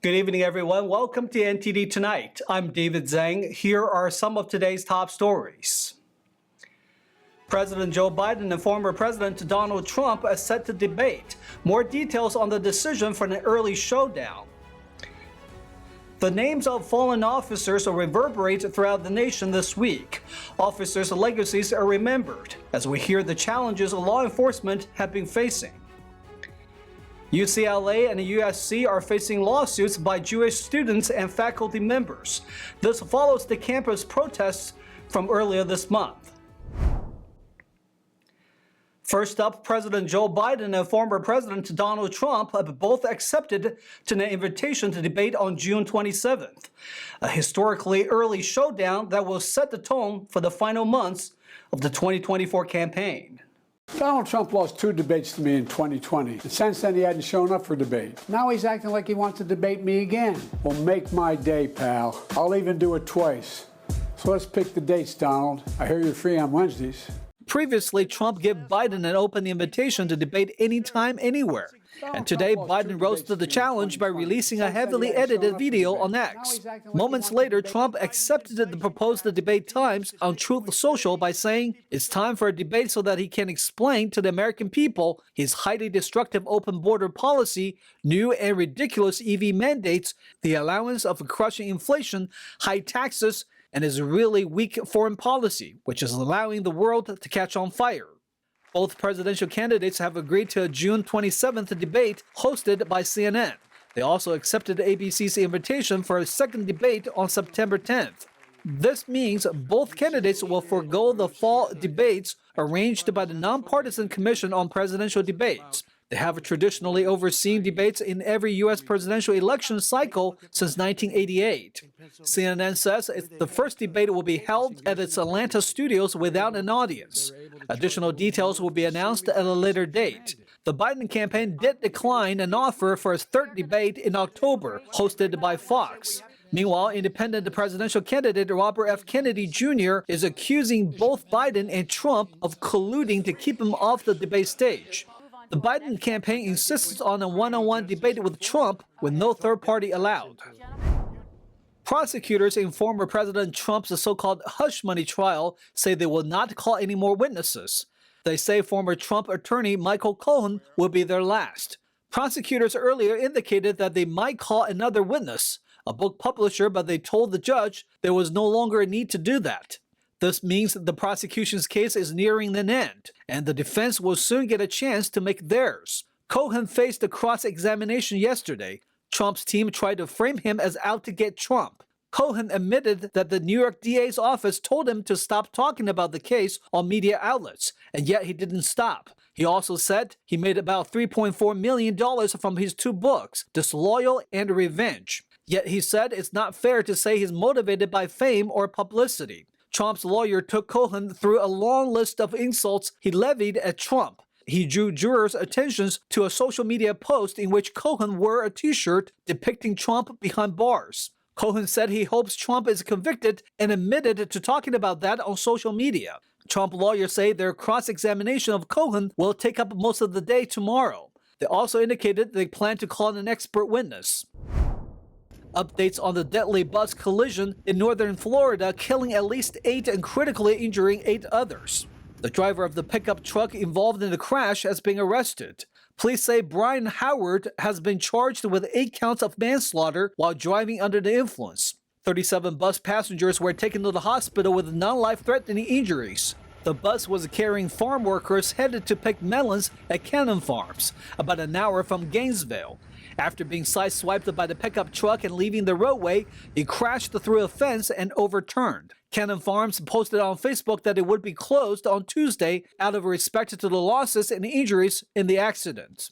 Good evening, everyone. Welcome to NTD Tonight. I'm David Zhang. Here are some of today's top stories. President Joe Biden and former President Donald Trump are set to debate. More details on the decision for an early showdown. The names of fallen officers will reverberate throughout the nation this week. Officers' legacies are remembered as we hear the challenges law enforcement have been facing. UCLA and USC are facing lawsuits by Jewish students and faculty members. This follows the campus protests from earlier this month. First up, President Joe Biden and former President Donald Trump have both accepted an invitation to debate on June 27th, a historically early showdown that will set the tone for the final months of the 2024 campaign. Donald Trump lost 2 debates to me in 2020. And since then, he hadn't shown up for debate. Now he's acting like he wants to debate me again. Well, make my day, pal. I'll even do it twice. So let's pick the dates, Donald. I hear you're free on Wednesdays. Previously, Trump gave Biden an open invitation to debate anytime, anywhere. And today, Biden rose to the challenge by releasing a heavily edited video on X. Moments later, Trump accepted the proposed debate times on Truth Social by saying it's time for a debate so that he can explain to the American people his highly destructive open border policy, new and ridiculous EV mandates, the allowance of crushing inflation, high taxes, and his really weak foreign policy, which is allowing the world to catch on fire. Both presidential candidates have agreed to a June 27th debate hosted by CNN. They also accepted ABC's invitation for a second debate on September 10th. This means both candidates will forego the fall debates arranged by the Nonpartisan Commission on Presidential Debates. They have traditionally overseen debates in every U.S. presidential election cycle since 1988. CNN says the first debate will be held at its Atlanta studios without an audience. Additional details will be announced at a later date. The Biden campaign did decline an offer for a third debate in October, hosted by Fox. Meanwhile, independent presidential candidate Robert F. Kennedy Jr. is accusing both Biden and Trump of colluding to keep him off the debate stage. The Biden campaign insists on a one-on-one debate with Trump with no third party allowed. Prosecutors in former President Trump's so-called hush money trial say they will not call any more witnesses. They say former Trump attorney Michael Cohen will be their last. Prosecutors earlier indicated that they might call another witness, a book publisher, but they told the judge there was no longer a need to do that. This means the prosecution's case is nearing an end, and the defense will soon get a chance to make theirs. Cohen faced a cross-examination yesterday. Trump's team tried to frame him as out to get Trump. Cohen admitted that the New York DA's office told him to stop talking about the case on media outlets, and yet he didn't stop. He also said he made about $3.4 million from his 2 books, Disloyal and Revenge. Yet he said it's not fair to say he's motivated by fame or publicity. Trump's lawyer took Cohen through a long list of insults he levied at Trump. He drew jurors' attentions to a social media post in which Cohen wore a t-shirt depicting Trump behind bars. Cohen said he hopes Trump is convicted and admitted to talking about that on social media. Trump lawyers say their cross-examination of Cohen will take up most of the day tomorrow. They also indicated they plan to call an expert witness. Updates on the deadly bus collision in northern Florida, killing at least 8 and critically injuring 8 others. The driver of the pickup truck involved in the crash has been arrested. Police say Brian Howard has been charged with 8 counts of manslaughter while driving under the influence. 37 bus passengers were taken to the hospital with non-life-threatening injuries. The bus was carrying farm workers headed to pick melons at Cannon Farms, about an hour from Gainesville. After being sideswiped by the pickup truck and leaving the roadway, it crashed through a fence and overturned. Cannon Farms posted on Facebook that it would be closed on Tuesday out of respect to the losses and injuries in the accident.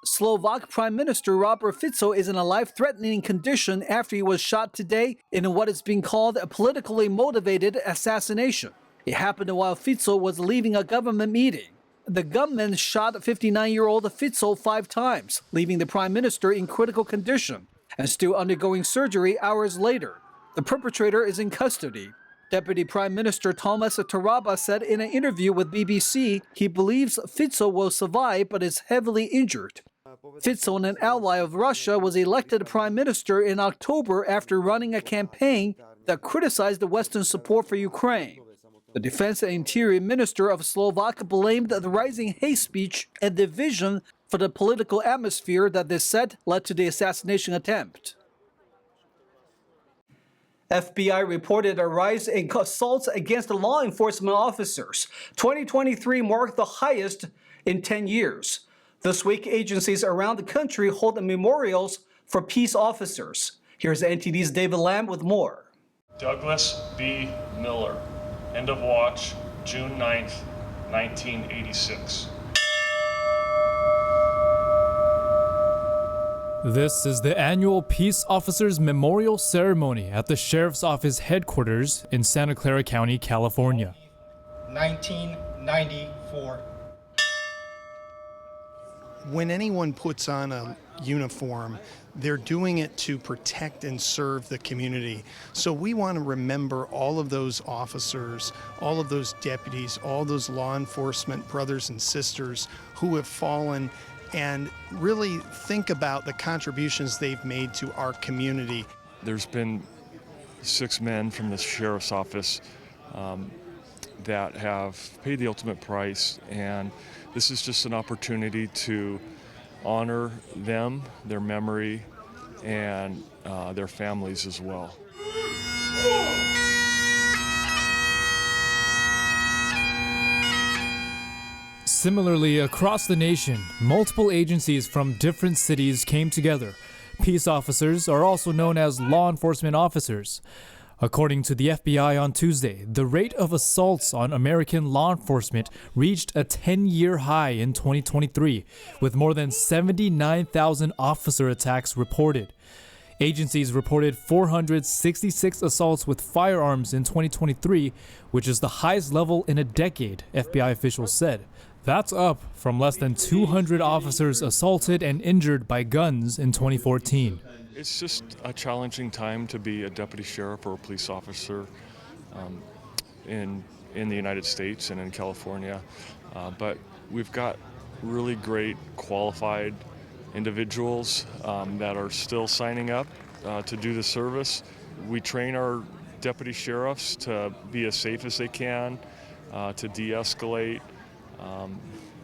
Slovak Prime Minister Robert Fico is in a life-threatening condition after he was shot today in what is being called a politically motivated assassination. It happened while Fico was leaving a government meeting. The gunman shot 59-year-old Fico 5 times, leaving the prime minister in critical condition and still undergoing surgery hours later. The perpetrator is in custody. Deputy Prime Minister Thomas Taraba said in an interview with BBC he believes Fico will survive but is heavily injured. Fico, an ally of Russia, was elected prime minister in October after running a campaign that criticized the Western support for Ukraine. The defense and interior minister of Slovakia blamed the rising hate speech and division for the political atmosphere that they said led to the assassination attempt. FBI reported a rise in assaults against law enforcement officers. 2023 marked the highest in 10 years. This week, agencies around the country hold memorials for peace officers. Here's NTD's David Lamb with more. Douglas B. Miller, end of watch, June 9th, 1986. This is the annual Peace Officers Memorial Ceremony at the Sheriff's Office headquarters in Santa Clara County, California. 1994. When anyone puts on a uniform, they're doing it to protect and serve the community. So we want to remember all of those officers, all of those deputies, all those law enforcement brothers and sisters who have fallen, and really think about the contributions they've made to our community. There's been 6 men from the Sheriff's Office that have paid the ultimate price, and this is just an opportunity to honor them, their memory, and their families as well. Similarly, across the nation, multiple agencies from different cities came together. Peace officers are also known as law enforcement officers. According to the FBI on Tuesday, the rate of assaults on American law enforcement reached a 10-year high in 2023, with more than 79,000 officer attacks reported. Agencies reported 466 assaults with firearms in 2023, which is the highest level in a decade, FBI officials said. That's up from less than 200 officers assaulted and injured by guns in 2014. It's just a challenging time to be a deputy sheriff or a police officer in the United States and in California. But we've got really great qualified individuals that are still signing up to do the service. We train our deputy sheriffs to be as safe as they can, to de-escalate,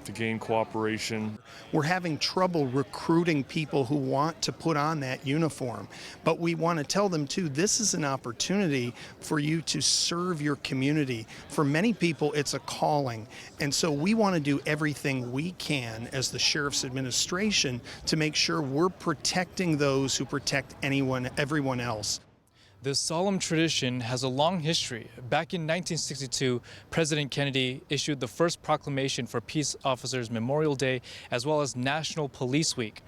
to gain cooperation. We're having trouble recruiting people who want to put on that uniform, but we want to tell them too, this is an opportunity for you to serve your community. For many people, it's a calling, and so we want to do everything we can as the Sheriff's Administration to make sure we're protecting those who protect everyone else. This solemn tradition has a long history. Back in 1962, President Kennedy issued the first proclamation for Peace Officers Memorial Day, as well as National Police Week,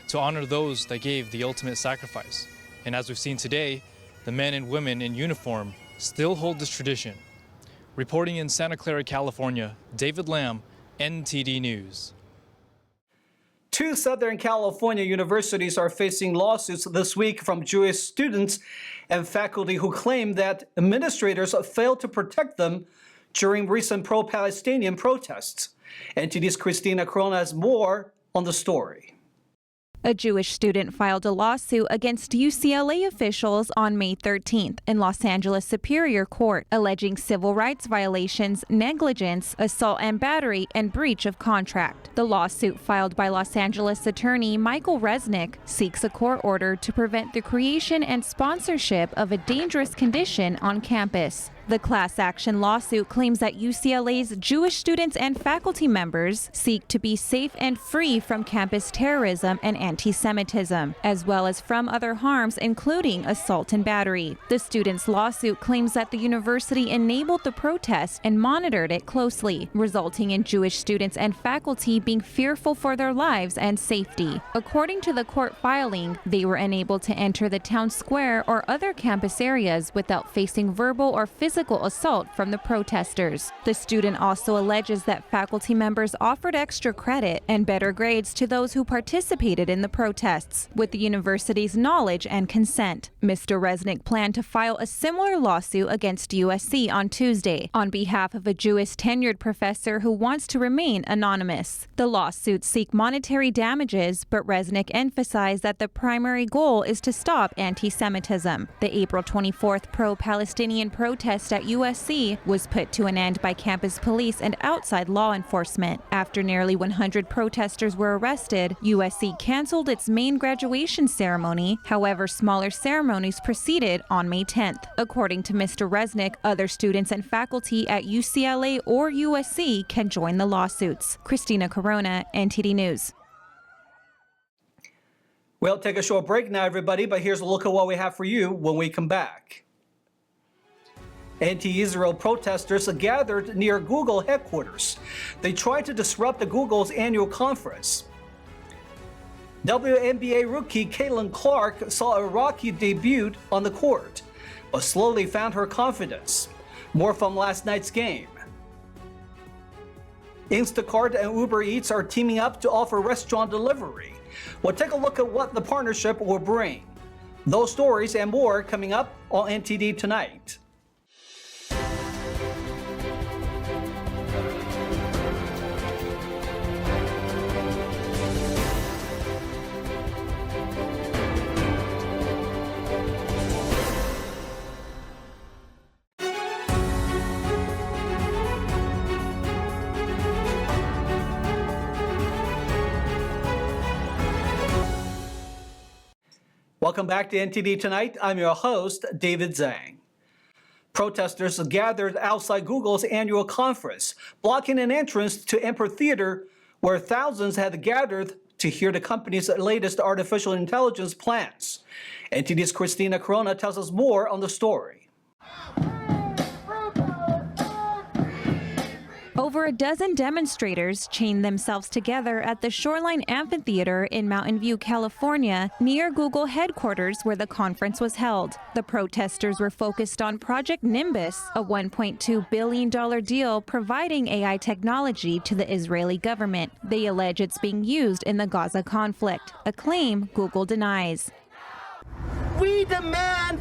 to honor those that gave the ultimate sacrifice. And as we've seen today, the men and women in uniform still hold this tradition. Reporting in Santa Clara, California, David Lamb, NTD News. 2 Southern California universities are facing lawsuits this week from Jewish students and faculty who claim that administrators failed to protect them during recent pro-Palestinian protests. NTD's Christina Crone has more on the story. A Jewish student filed a lawsuit against UCLA officials on May 13th in Los Angeles Superior Court, alleging civil rights violations, negligence, assault and battery, and breach of contract. The lawsuit, filed by Los Angeles attorney Michael Resnick, seeks a court order to prevent the creation and sponsorship of a dangerous condition on campus. The class action lawsuit claims that UCLA's Jewish students and faculty members seek to be safe and free from campus terrorism and anti-Semitism, as well as from other harms, including assault and battery. The students' lawsuit claims that the university enabled the protest and monitored it closely, resulting in Jewish students and faculty being fearful for their lives and safety. According to the court filing, they were unable to enter the town square or other campus areas without facing verbal or physical physical assault from the protesters. The student also alleges that faculty members offered extra credit and better grades to those who participated in the protests, with the university's knowledge and consent. Mr. Resnick planned to file a similar lawsuit against USC on Tuesday on behalf of a Jewish tenured professor who wants to remain anonymous. The lawsuits seek monetary damages, but Resnick emphasized that the primary goal is to stop anti-Semitism. The April 24th pro-Palestinian protest at USC was put to an end by campus police and outside law enforcement. After nearly 100 protesters were arrested, USC canceled its main graduation ceremony. However, smaller ceremonies proceeded on May 10th. According to Mr. Resnick, other students and faculty at UCLA or USC can join the lawsuits. Christina Corona, NTD News. We'll take a short break now, everybody, but here's a look at what we have for you when we come back. Anti-Israel protesters gathered near Google headquarters. They tried to disrupt the Google's annual conference. WNBA rookie Caitlin Clark saw a rocky debut on the court, but slowly found her confidence. More from last night's game. Instacart and Uber Eats are teaming up to offer restaurant delivery. We'll take a look at what the partnership will bring. Those stories and more coming up on NTD Tonight. Welcome back to NTD Tonight. I'm your host, David Zhang. Protesters gathered outside Google's annual conference, blocking an entrance to Emperor Theater, where thousands had gathered to hear the company's latest artificial intelligence plans. NTD's Christina Corona tells us more on the story. Over a dozen demonstrators chained themselves together at the Shoreline Amphitheater in Mountain View, California, near Google headquarters where the conference was held. The protesters were focused on Project Nimbus, a $1.2 billion deal providing AI technology to the Israeli government. They allege it's being used in the Gaza conflict, a claim Google denies. We demand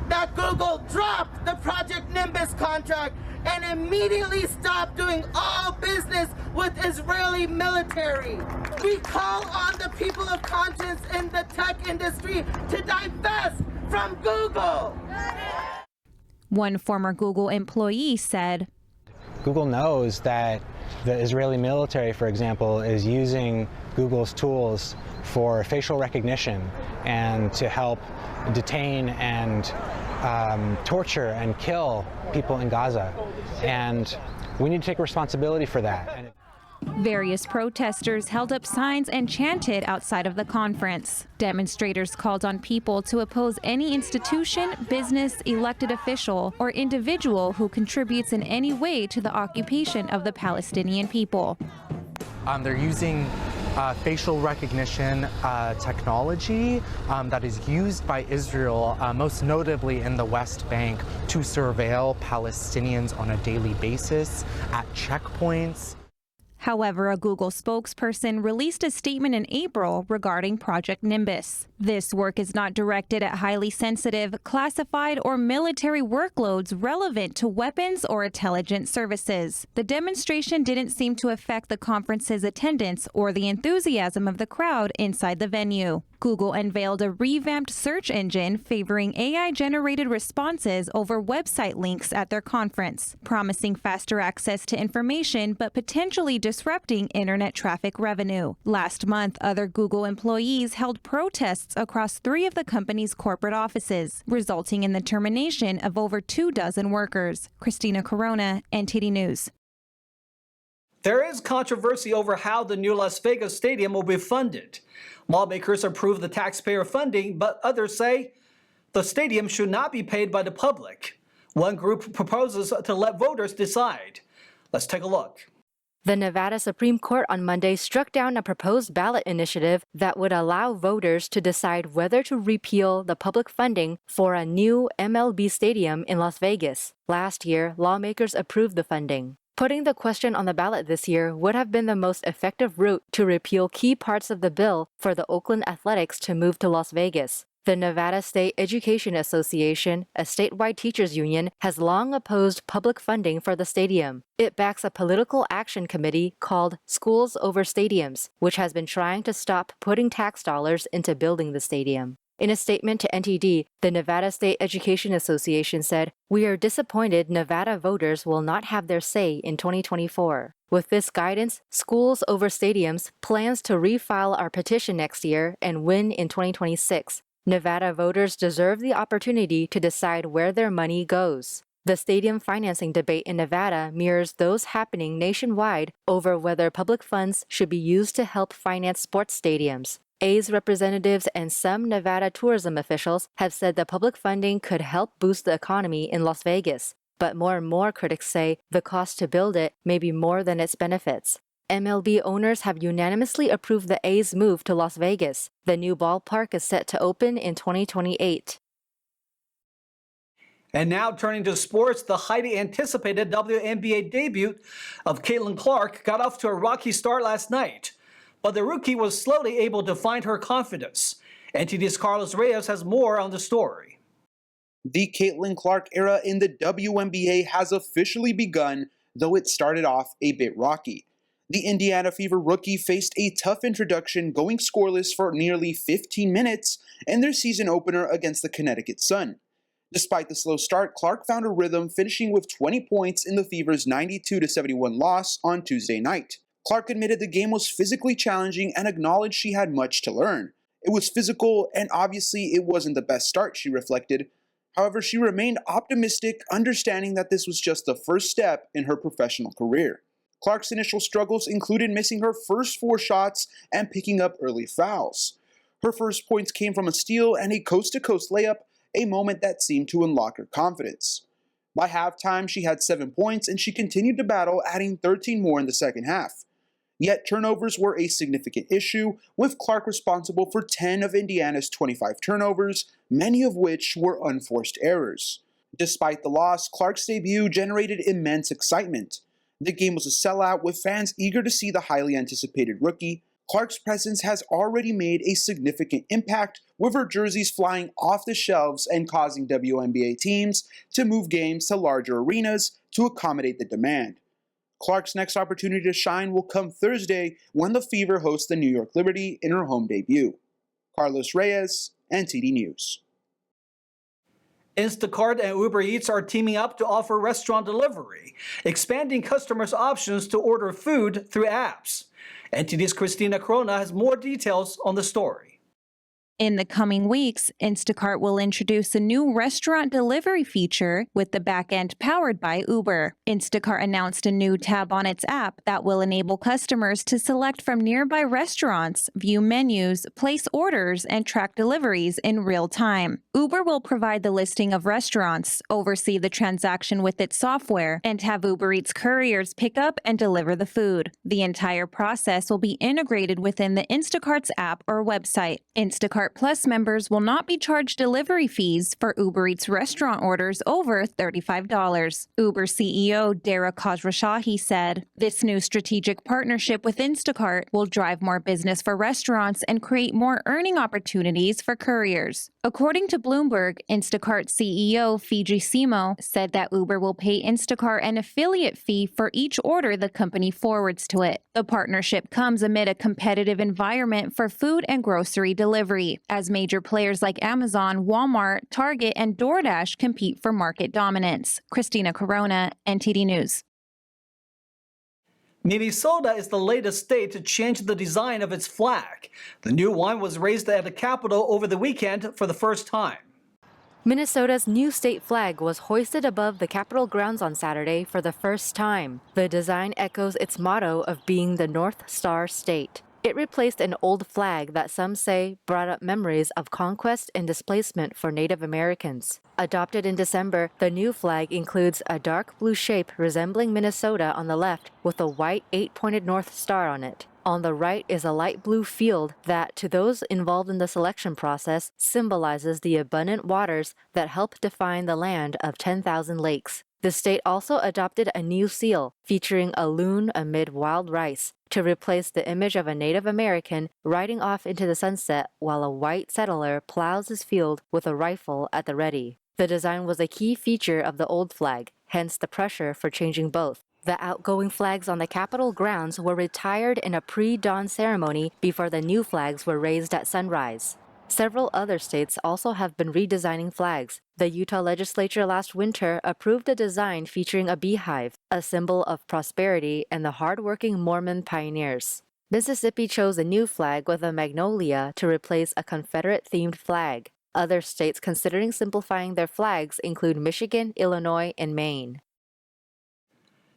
that Google drop the Project Nimbus contract and immediately stop doing all business with Israeli military. We call on the people of conscience in the tech industry to divest from Google. One former Google employee said, Google knows that the Israeli military, for example, is using Google's tools for facial recognition and to help detain and torture and kill people in Gaza. And we need to take responsibility for that. Various protesters held up signs and chanted outside of the conference. Demonstrators called on people to oppose any institution, business, elected official, or individual who contributes in any way to the occupation of the Palestinian people. They're using facial recognition technology that is used by Israel, most notably in the West Bank, to surveil Palestinians on a daily basis at checkpoints. However, a Google spokesperson released a statement in April regarding Project Nimbus. This work is not directed at highly sensitive, classified, or military workloads relevant to weapons or intelligence services. The demonstration didn't seem to affect the conference's attendance or the enthusiasm of the crowd inside the venue. Google unveiled a revamped search engine favoring AI-generated responses over website links at their conference, promising faster access to information but potentially disrupting internet traffic revenue. Last month, other Google employees held protests across 3 of the company's corporate offices, resulting in the termination of over 24 workers. Christina Corona, NTD News. There is controversy over how the new Las Vegas stadium will be funded. Lawmakers approve the taxpayer funding, but others say the stadium should not be paid by the public. One group proposes to let voters decide. Let's take a look. The Nevada Supreme Court on Monday struck down a proposed ballot initiative that would allow voters to decide whether to repeal the public funding for a new MLB stadium in Las Vegas. Last year, lawmakers approved the funding. Putting the question on the ballot this year would have been the most effective route to repeal key parts of the bill for the Oakland Athletics to move to Las Vegas. The Nevada State Education Association, a statewide teachers union, has long opposed public funding for the stadium. It backs a political action committee called Schools Over Stadiums, which has been trying to stop putting tax dollars into building the stadium. In a statement to NTD, the Nevada State Education Association said, "We are disappointed Nevada voters will not have their say in 2024. With this guidance, Schools Over Stadiums plans to refile our petition next year and win in 2026. Nevada voters deserve the opportunity to decide where their money goes." The stadium financing debate in Nevada mirrors those happening nationwide over whether public funds should be used to help finance sports stadiums. A's representatives and some Nevada tourism officials have said that public funding could help boost the economy in Las Vegas. But more and more critics say the cost to build it may be more than its benefits. MLB owners have unanimously approved the A's move to Las Vegas. The new ballpark is set to open in 2028. And now turning to sports, the highly anticipated WNBA debut of Caitlin Clark got off to a rocky start last night. But the rookie was slowly able to find her confidence. NTD's Carlos Reyes has more on the story. The Caitlin Clark era in the WNBA has officially begun, though it started off a bit rocky. The Indiana Fever rookie faced a tough introduction, going scoreless for nearly 15 minutes in their season opener against the Connecticut Sun. Despite the slow start, Clark found a rhythm, finishing with 20 points in the Fever's 92-71 loss on Tuesday night. Clark admitted the game was physically challenging and acknowledged she had much to learn. It was physical, and obviously it wasn't the best start, she reflected. However, she remained optimistic, understanding that this was just the first step in her professional career. Clark's initial struggles included missing her first 4 shots and picking up early fouls. Her first points came from a steal and a coast-to-coast layup, a moment that seemed to unlock her confidence. By halftime, she had 7 points, and she continued to battle, adding 13 more in the second half. Yet turnovers were a significant issue, with Clark responsible for 10 of Indiana's 25 turnovers, many of which were unforced errors. Despite the loss, Clark's debut generated immense excitement. The game was a sellout, with fans eager to see the highly anticipated rookie. Clark's presence has already made a significant impact, with her jerseys flying off the shelves and causing WNBA teams to move games to larger arenas to accommodate the demand. Clark's next opportunity to shine will come Thursday when the Fever hosts the New York Liberty in her home debut. Carlos Reyes, NTD News. Instacart and Uber Eats are teaming up to offer restaurant delivery, expanding customers' options to order food through apps. NTD's Christina Corona has more details on the story. In the coming weeks, Instacart will introduce a new restaurant delivery feature with the back end powered by Uber. Instacart announced a new tab on its app that will enable customers to select from nearby restaurants, view menus, place orders, and track deliveries in real time. Uber will provide the listing of restaurants, oversee the transaction with its software, and have Uber Eats couriers pick up and deliver the food. The entire process will be integrated within the Instacart's app or website. Instacart Plus members will not be charged delivery fees for Uber Eats restaurant orders over $35. Uber CEO Dara Khosrowshahi said, "This new strategic partnership with Instacart will drive more business for restaurants and create more earning opportunities for couriers." According to Bloomberg, Instacart CEO Fiji Simo said that Uber will pay Instacart an affiliate fee for each order the company forwards to it. The partnership comes amid a competitive environment for food and grocery delivery, as major players like Amazon, Walmart, Target, and DoorDash compete for market dominance. Christina Corona, NTD News. Minnesota is the latest state to change the design of its flag. The new one was raised at the Capitol over the weekend for the first time. Minnesota's new state flag was hoisted above the Capitol grounds on Saturday for the first time. The design echoes its motto of being the North Star State. It replaced an old flag that some say brought up memories of conquest and displacement for Native Americans. Adopted in December, the new flag includes a dark blue shape resembling Minnesota on the left with a white 8-pointed North Star on it. On the right is a light blue field that, to those involved in the selection process, symbolizes the abundant waters that help define the land of 10,000 lakes. The state also adopted a new seal featuring a loon amid wild rice to replace the image of a Native American riding off into the sunset while a white settler plows his field with a rifle at the ready. The design was a key feature of the old flag, hence the pressure for changing both. The outgoing flags on the Capitol grounds were retired in a pre-dawn ceremony before the new flags were raised at sunrise. Several other states also have been redesigning flags. The Utah legislature last winter approved a design featuring a beehive, a symbol of prosperity and the hardworking Mormon pioneers. Mississippi chose a new flag with a magnolia to replace a Confederate-themed flag. Other states considering simplifying their flags include Michigan, Illinois, and Maine.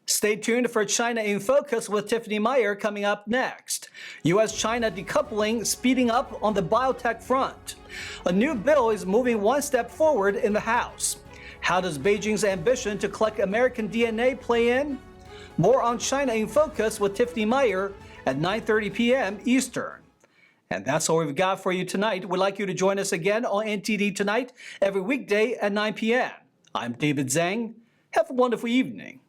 Stay tuned for China in Focus with Tiffany Meyer coming up next. U.S.-China decoupling speeding up on the biotech front. A new bill is moving one step forward in the House. How does Beijing's ambition to collect American DNA play in? More on China in Focus with Tiffany Meyer at 9:30 p.m. Eastern. And that's all we've got for you tonight. We'd like you to join us again on NTD Tonight every weekday at 9 p.m. I'm David Zhang. Have a wonderful evening.